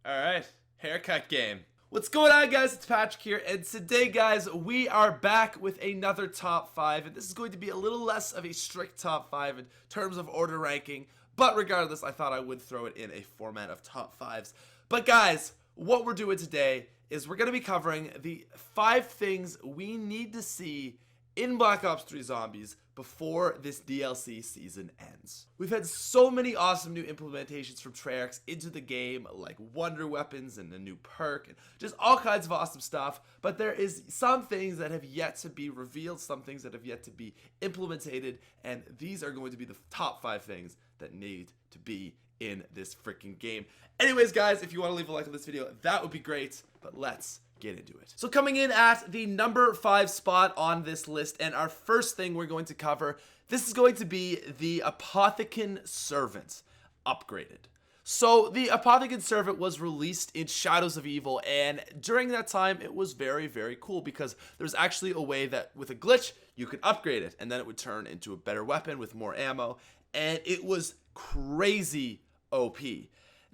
Alright, haircut game. What's going on, guys? It's Patrick here, and today, guys, we are back with another top 5, and this is going to be a little less of a strict top 5 in terms of order ranking, but regardless, I thought I would throw it in a format of top 5s. But guys, what we're doing today is we're going to be covering the 5 things we need to see in Black Ops 3 Zombies before this DLC season ends. We've had so many awesome new implementations from Treyarch into the game, like wonder weapons and a new perk, and just all kinds of awesome stuff, but there is some things that have yet to be revealed, some things that have yet to be implemented, and these are going to be the top 5 things that need to be in this freaking game. Anyways, guys, if you want to leave a like on this video, that would be great, but let's get into it. So coming in at the number 5 spot on this list, and our first thing we're going to cover, this is going to be the Apothicon Servant upgraded. So the Apothicon Servant was released in Shadows of Evil, and during that time it was very, very cool because there's actually a way that with a glitch you could upgrade it, and then it would turn into a better weapon with more ammo, and it was crazy OP.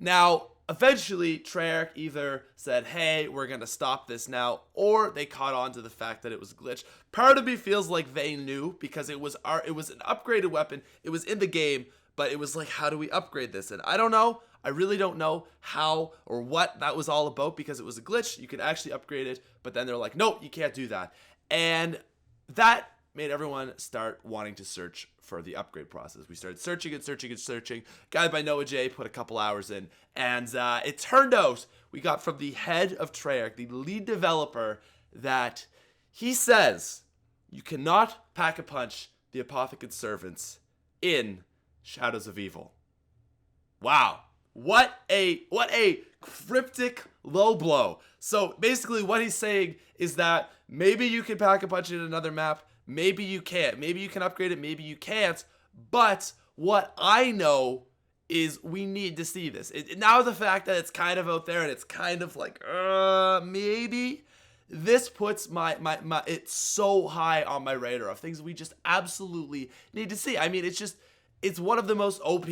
Now, eventually, Treyarch either said, hey, we're going to stop this now, or they caught on to the fact that it was a glitch. Part of me feels like they knew because it was an upgraded weapon. It was in the game, but it was like, how do we upgrade this? And I don't know. I really don't know how or what that was all about because it was a glitch. You could actually upgrade it, but then they're like, nope, you can't do that. And that made everyone start wanting to search for the upgrade process. We started searching and searching and searching. Guy by Noah J put a couple hours in, and it turned out we got from the head of Treyarch, the lead developer, that he says you cannot pack a punch the Apothicon Servants in Shadows of Evil. Wow. What a cryptic low blow. So basically what he's saying is that maybe you can pack a punch in another map, maybe you can't. Maybe you can upgrade it, maybe you can't. But what I know is we need to see this. Now the fact that it's kind of out there and it's kind of like, maybe, this puts my it's so high on my radar of things we just absolutely need to see. I mean, it's one of the most OP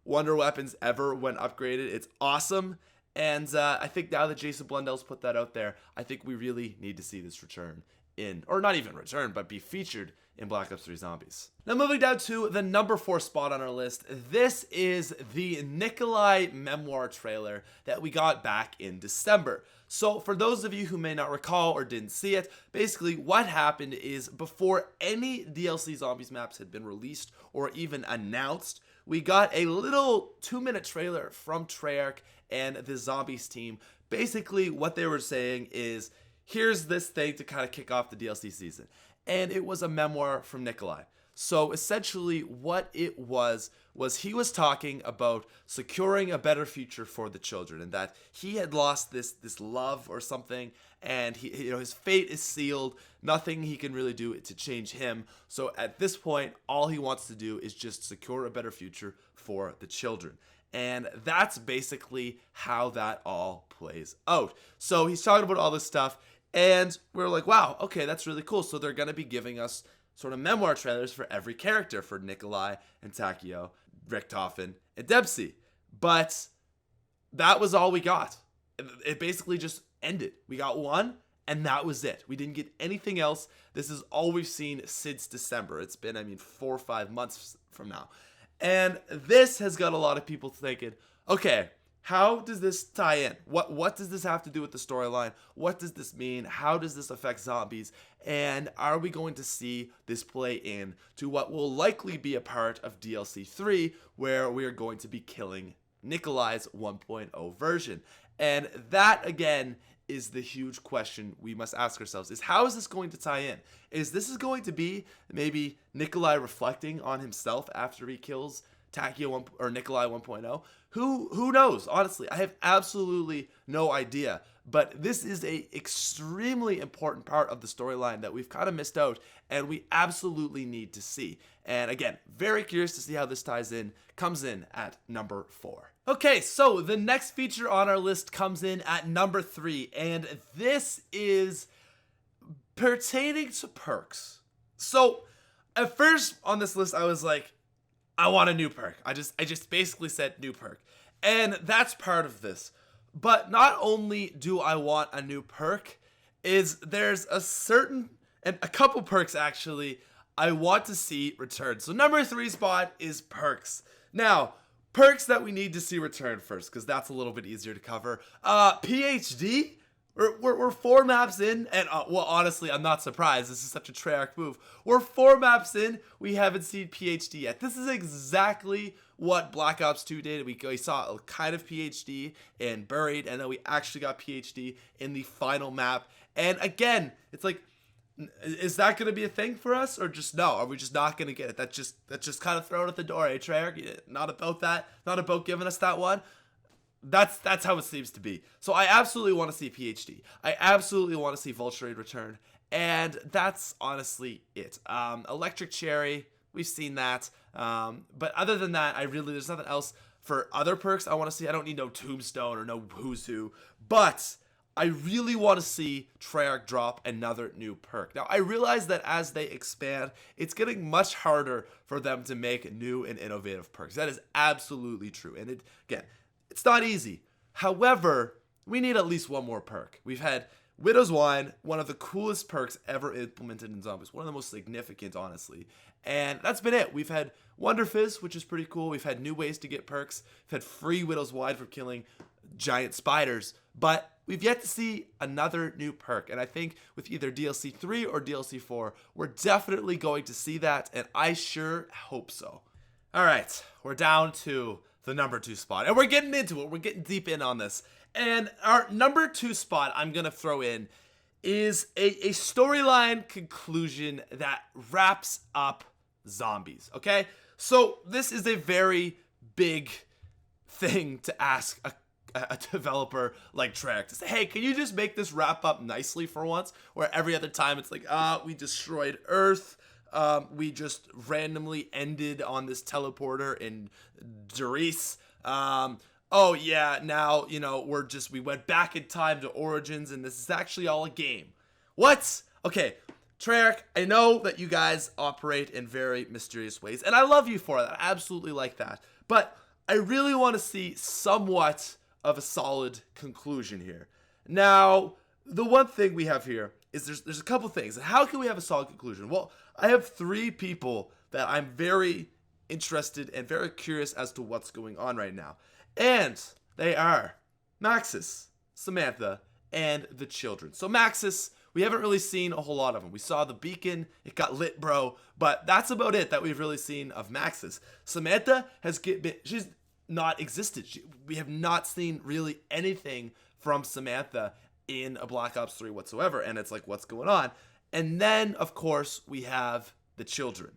wonder weapons ever when upgraded. It's awesome. And I think now that Jason Blundell's put that out there, I think we really need to see this return in, or not even return, but be featured in Black Ops 3 Zombies. Now moving down to the number 4 spot on our list, this is the Nikolai memoir trailer that we got back in December. So for those of you who may not recall or didn't see it, basically what happened is before any DLC Zombies maps had been released or even announced, we got a little 2-minute trailer from Treyarch and the Zombies team. Basically what they were saying is, here's this thing to kind of kick off the DLC season. And it was a memoir from Nikolai. So essentially what it was he was talking about securing a better future for the children, and that he had lost this love or something, and his fate is sealed. Nothing he can really do to change him. So at this point, all he wants to do is just secure a better future for the children. And that's basically how that all plays out. So he's talking about all this stuff, and we're like, wow, okay, that's really cool. So they're going to be giving us sort of memoir trailers for every character, for Nikolai and Takeo, Richtofen, and Dempsey. But that was all we got. It basically just ended. We got one, and that was it. We didn't get anything else. This is all we've seen since December. It's been, 4 or 5 months from now. And this has got a lot of people thinking, okay, how does this tie in? What does this have to do with the storyline? What does this mean? How does this affect zombies? And are we going to see this play in to what will likely be a part of DLC 3, where we are going to be killing Nikolai's 1.0 version? And that, again, is the huge question we must ask ourselves, is how is this going to tie in? Is this going to be maybe Nikolai reflecting on himself after he kills Takeo or Nikolai 1.0? Who knows? Honestly, I have absolutely no idea. But this is a extremely important part of the storyline that we've kind of missed out, and we absolutely need to see. And again, very curious to see how this ties in. Comes in at number 4. Okay, so the next feature on our list comes in at number 3, and this is pertaining to perks. So at first on this list, I was like, I want a new perk. I just basically said new perk. And that's part of this. But not only do I want a new perk, is there's a certain, and a couple perks actually, I want to see return. So number 3 spot is perks. Now, perks that we need to see return first, because that's a little bit easier to cover. PhD? We're 4 maps in, and well, honestly, I'm not surprised. This is such a Treyarch move. We're 4 maps in, we haven't seen PhD yet. This is exactly what Black Ops 2 did. We saw a kind of PhD in Buried, and then we actually got PhD in the final map. And again, it's like, is that going to be a thing for us, or just no? Are we just not going to get it? That's just kind of thrown at the door, eh, Treyarch? Not about that. Not about giving us that one. That's how it seems to be. So I absolutely want to see PhD. I absolutely want to see Vulture Raid return, and that's honestly it. Electric Cherry, we've seen that. But other than that, there's nothing else for other perks I want to see. I don't need no Tombstone or no Who's Who, but I really want to see Treyarch drop another new perk. Now, I realize that as they expand, it's getting much harder for them to make new and innovative perks. That is absolutely true. And again, it's not easy. However, we need at least one more perk. We've had Widow's Wine, one of the coolest perks ever implemented in Zombies. One of the most significant, honestly. And that's been it. We've had Wonder Fizz, which is pretty cool. We've had new ways to get perks. We've had free Widow's Wine for killing giant spiders. But we've yet to see another new perk. And I think with either DLC 3 or DLC 4, we're definitely going to see that. And I sure hope so. All right, we're down to the number 2 spot. And we're getting into it. We're getting deep in on this. And our number 2 spot I'm going to throw in is a storyline conclusion that wraps up Zombies, okay? So this is a very big thing to ask a developer like Treyarch to say, hey, can you just make this wrap up nicely for once? Where every other time it's like, we destroyed Earth. We just randomly ended on this teleporter in Doris. Oh yeah, now, we went back in time to Origins and this is actually all a game. What? Okay, Treyarch, I know that you guys operate in very mysterious ways, and I love you for that. I absolutely like that. But I really want to see somewhat of a solid conclusion here. Now, the one thing we have here is there's a couple things. How can we have a solid conclusion? Well, I have 3 people that I'm very interested and very curious as to what's going on right now. And they are Maxis, Samantha, and the children. So Maxis, we haven't really seen a whole lot of him. We saw the beacon, it got lit, bro, but that's about it that we've really seen of Maxis. Samantha she's not existed. We have not seen really anything from Samantha in a Black Ops 3 whatsoever, and it's like, what's going on? And then, of course, we have the children.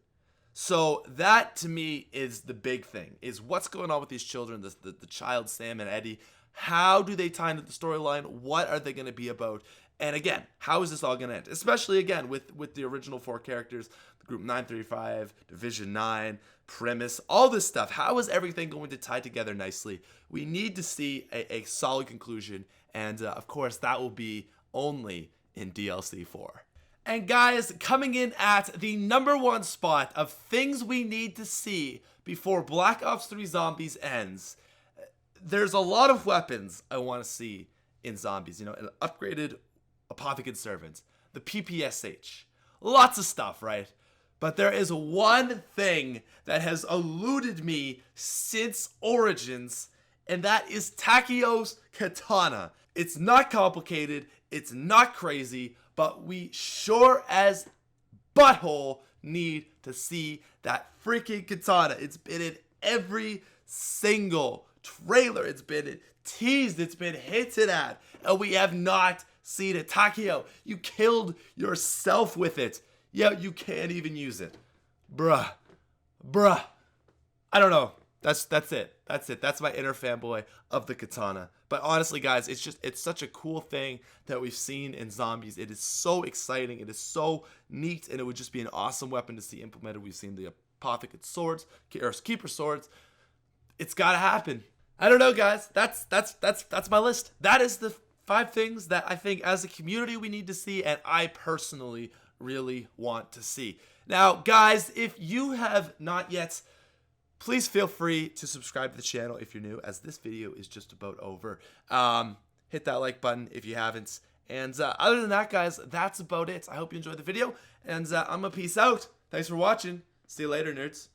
So that, to me, is the big thing, is what's going on with these children, the child, Sam and Eddie. How do they tie into the storyline? What are they going to be about? And again, how is this all going to end? Especially, again, with the original 4 characters, Group 935, Division 9, Premise, all this stuff. How is everything going to tie together nicely? We need to see a solid conclusion. And, of course, that will be only in DLC 4. And guys, coming in at the number 1 spot of things we need to see before Black Ops 3 Zombies ends, there's a lot of weapons I want to see in Zombies. An upgraded Apothecary Servant, the PPSH, lots of stuff, right? But there is one thing that has eluded me since Origins, and that is Takeo's Katana. It's not complicated, it's not crazy, but we sure as butthole need to see that freaking katana. It's been in every single trailer. It's been teased. It's been hinted at. And we have not seen it. Takeo, you killed yourself with it. Yeah, you can't even use it. Bruh. I don't know. That's it. That's my inner fanboy of the katana. But honestly, guys, it's such a cool thing that we've seen in Zombies. It is so exciting. It is so neat, and it would just be an awesome weapon to see implemented. We've seen the Apothecary Swords, or Keeper Swords. It's gotta happen. I don't know, guys. That's my list. That is the 5 things that I think as a community we need to see, and I personally really want to see. Now, guys, if you have not yet please feel free to subscribe to the channel if you're new, as this video is just about over. Hit that like button if you haven't. And other than that, guys, that's about it. I hope you enjoyed the video, and I'm going to peace out. Thanks for watching. See you later, nerds.